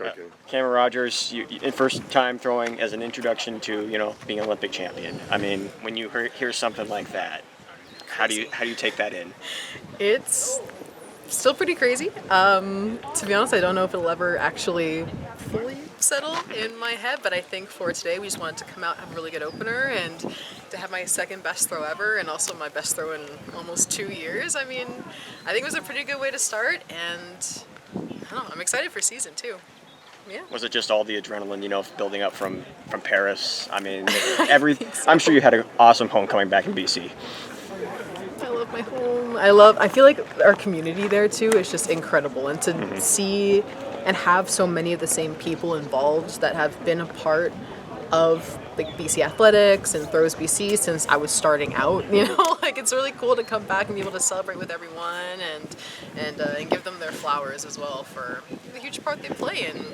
cooking. Camryn Rogers, first time throwing as an introduction to being an Olympic champion. I mean, when you hear something like that, how do you take that in? It's still pretty crazy. To be honest, I don't know if it'll ever actually fully settle in my head, but I think for today we just wanted to come out, have a really good opener, and to have my second best throw ever, and also my best throw in almost 2 years. I mean, I think it was a pretty good way to start, and I don't know, I'm excited for season 2. Yeah. Was it just all the adrenaline, building up from Paris? I mean, I'm sure you had an awesome homecoming back in BC. I love my home. I feel like our community there too is just incredible, and to see and have so many of the same people involved that have been a part of like BC athletics and Throws BC since I was starting out, like it's really cool to come back and be able to celebrate with everyone and give them their flowers as well for the huge part they play in,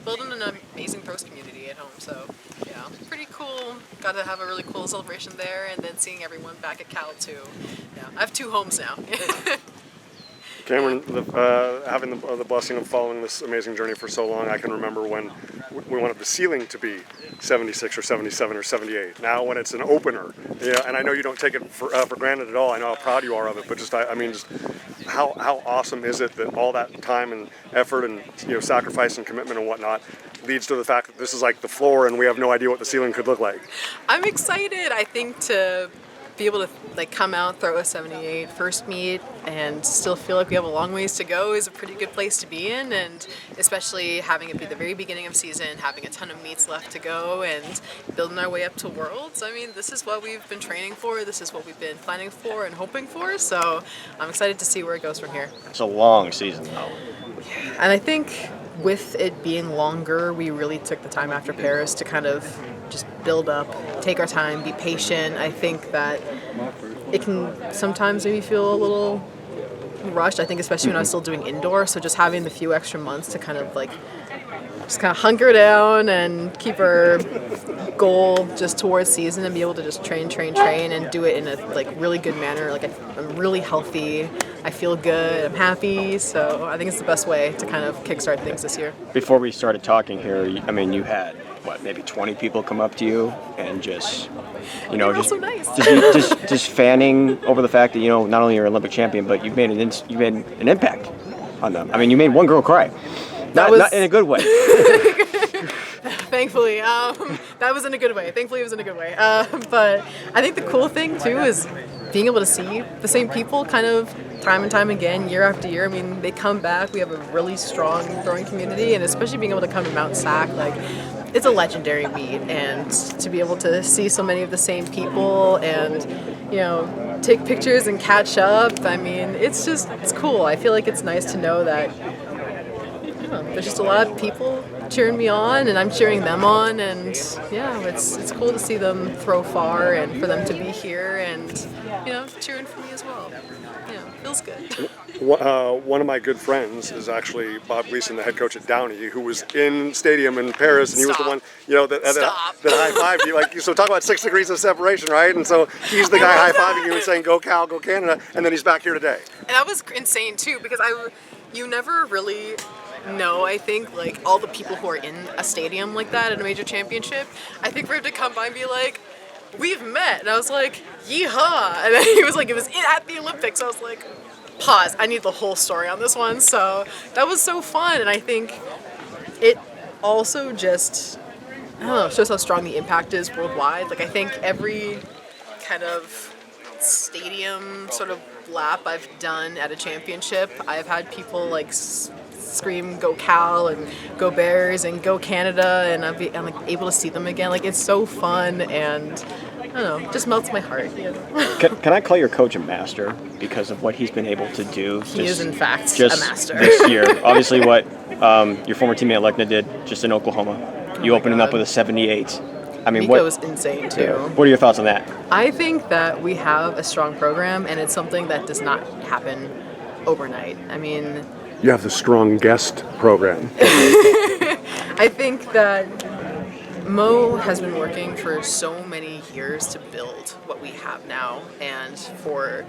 building an amazing Throws community at home. So yeah, pretty cool. Got to have a really cool celebration there, and then seeing everyone back at Cal too. Yeah, I have 2 homes now. Camryn, having the blessing of following this amazing journey for so long, I can remember when we wanted the ceiling to be 76 or 77 or 78. Now when it's an opener, and I know you don't take it for granted at all. I know how proud you are of it, but just how awesome is it that all that time and effort and sacrifice and commitment and whatnot leads to the fact that this is like the floor and we have no idea what the ceiling could look like. I'm excited. I think to be able to come out, throw a 78 first meet, and still feel like we have a long ways to go is a pretty good place to be in, and especially having it be the very beginning of season, having a ton of meets left to go, and building our way up to Worlds. I mean, this is what we've been training for, this is what we've been planning for and hoping for, so I'm excited to see where it goes from here. It's a long season though. And I think with it being longer, we really took the time after Paris to kind of just build up, take our time, be patient. I think that it can sometimes maybe feel a little rushed. I think especially when I was still doing indoor, so just having the few extra months to kind of just kind of hunker down and keep our goal just towards season and be able to just train and do it in a really good manner. I'm really healthy, I feel good, I'm happy, so I think it's the best way to kind of kickstart things this year. Before we started talking here, I mean, you had maybe 20 people come up to you and just so nice. just fanning over the fact that not only you're an Olympic champion, but you've made an impact on them. I mean, you made one girl cry. Not in a good way. Thankfully, that was in a good way. Thankfully, it was in a good way. But I think the cool thing too is being able to see the same people kind of time and time again, year after year. I mean, they come back. We have a really strong throwing community, and especially being able to come to Mount SAC, it's a legendary meet, and to be able to see so many of the same people and take pictures and catch up. I mean, it's cool. I feel like it's nice to know that there's just a lot of people cheering me on, and I'm cheering them on, and yeah, it's cool to see them throw far and for them to be here and cheering for me as well. Yeah, feels good. One of my good friends is actually Bob Gleason, the head coach at Downey, who was in stadium in Paris, and he was the one that high-fived you. So talk about 6 degrees of separation, right? And so he's the guy high-fiving you and saying, "Go Cal, go Canada," and then he's back here today. And that was insane too, because you never really know, I think, all the people who are in a stadium like that at a major championship. I think for him to come by and be like, "We've met," and I was like, "Yeehaw!" And then he was like, "It was at the Olympics." I was like, pause, I need the whole story on this one. So that was so fun, and I think it also just, shows how strong the impact is worldwide. I think every kind of stadium sort of lap I've done at a championship, I've had people scream "Go Cal" and "Go Bears" and "Go Canada," and I'm able to see them again. It's so fun, and I don't know, just melts my heart. Can I call your coach a master because of what he's been able to do? He is in fact a master. This year, obviously, what your former teammate Lekna did just in Oklahoma. You opened him up with a 78. I mean, Miko was insane too. What are your thoughts on that? I think that we have a strong program, and it's something that does not happen overnight. I mean, you have the strong guest program. I think that Mo has been working for so many years to build what we have now, and for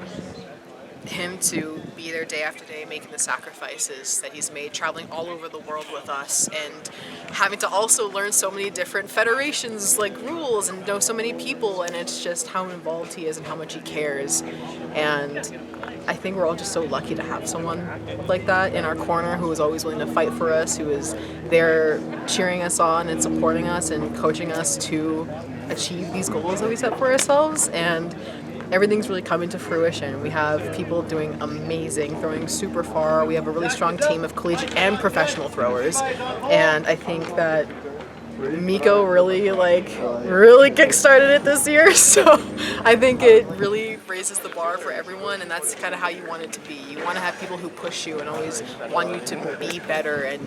him to be there day after day, making the sacrifices that he's made, traveling all over the world with us, and having to also learn so many different federations, like rules, and know so many people, and it's just how involved he is and how much he cares. And I think we're all just so lucky to have someone like that in our corner who is always willing to fight for us, who is there cheering us on and supporting us and coaching us to achieve these goals that we set for ourselves. And everything's really coming to fruition. We have people doing amazing, throwing super far. We have a really strong team of collegiate and professional throwers. And I think that Miko really kick-started it this year. So I think it really raises the bar for everyone, and that's kind of how you want it to be. You want to have people who push you and always want you to be better, and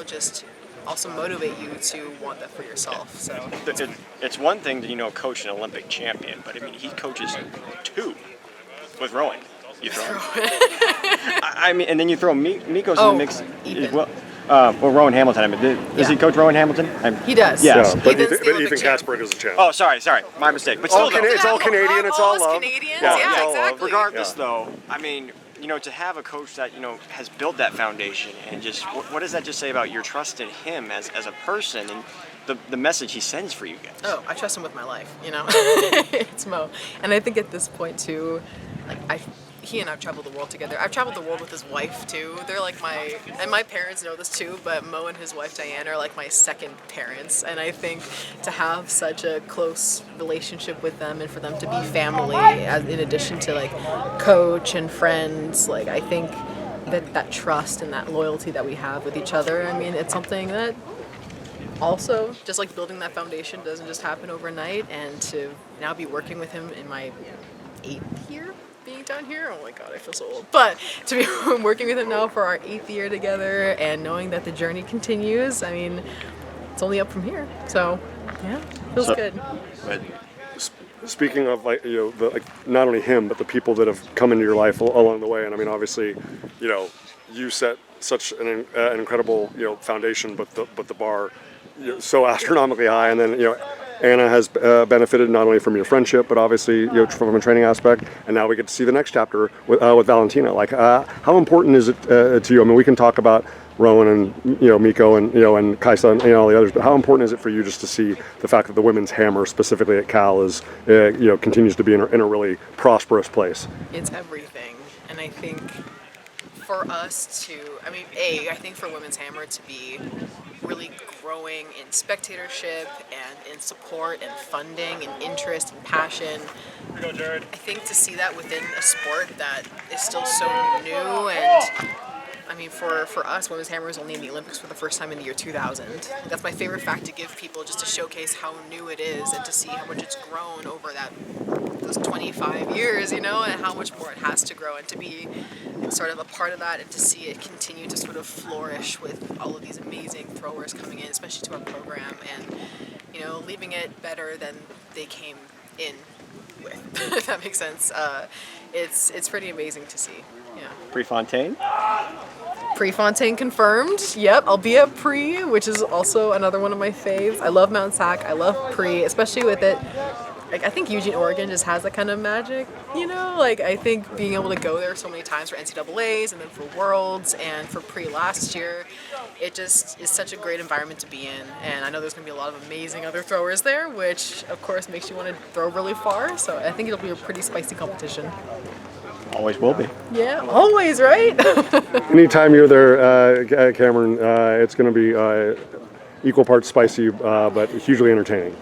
just also motivate you to want that for yourself. So it's one thing to coach an Olympic champion, but I mean he coaches 2 with rowing. You throw. I mean, and then you throw Miko's in the mix as well. Rowan Hamilton. I mean, does he coach Rowan Hamilton? He does. Yes. Yeah, but Ethan Kasperg is a champ. Oh, sorry, my mistake. But still, it's all Canadian. It's all love. Canadians. Yeah, Yeah, it's all exactly. Regardless, though, I mean, to have a coach that has built that foundation, and just what does that just say about your trust in him as a person and the message he sends for you guys? Oh, I trust him with my life. It's Mo, and I think at this point too, he and I've traveled the world together. I've traveled the world with his wife too. They're like my parents know this too, but Mo and his wife Diane are like my second parents. And I think to have such a close relationship with them and for them to be family, in addition to like coach and friends, I think that trust and that loyalty that we have with each other, I mean, it's something that also, just like building that foundation doesn't just happen overnight. And to now be working with him in my 8th year being down here, oh my god, I feel so old. But to be working with him now for our 8th year together and knowing that the journey continues, I mean, it's only up from here. So yeah, feels good. But speaking of not only him but the people that have come into your life along the way, and I mean obviously, you set such an incredible foundation, but the bar so astronomically high, and then Anna has benefited not only from your friendship, but obviously from a training aspect, and now we get to see the next chapter with Valentina. How important is it to you? I mean, we can talk about Rowan and Miko and Kaisa and all the others, but how important is it for you just to see the fact that the women's hammer, specifically at Cal, is continues to be in a really prosperous place? It's everything, and I think for us to, I think for women's hammer to be really growing in spectatorship and in support and funding and interest and passion. I think to see that within a sport that is still so new, and I mean for us, women's hammer was only in the Olympics for the first time in the year 2000. That's my favorite fact to give people, just to showcase how new it is and to see how much it's grown over those 25 years, and how much more it has to grow, and to be sort of a part of that and to see it continue to sort of flourish with all of these amazing throwers coming in, especially to our program, and leaving it better than they came in with, if that makes sense. It's pretty amazing to see. Yeah. Prefontaine? Prefontaine confirmed. Yep, I'll be at Pre, which is also another one of my faves. I love Mount Sac. I love Pre, especially with it. I think Eugene, Oregon just has that kind of magic, I think being able to go there so many times for NCAAs and then for Worlds and for Pre last year, it just is such a great environment to be in. And I know there's going to be a lot of amazing other throwers there, which of course makes you want to throw really far. So I think it'll be a pretty spicy competition. Always will be. Yeah, always, right? Anytime you're there, Camryn, it's going to be equal parts spicy, but hugely entertaining.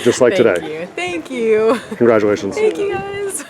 Just like today. Thank you. Congratulations. Thank you, guys.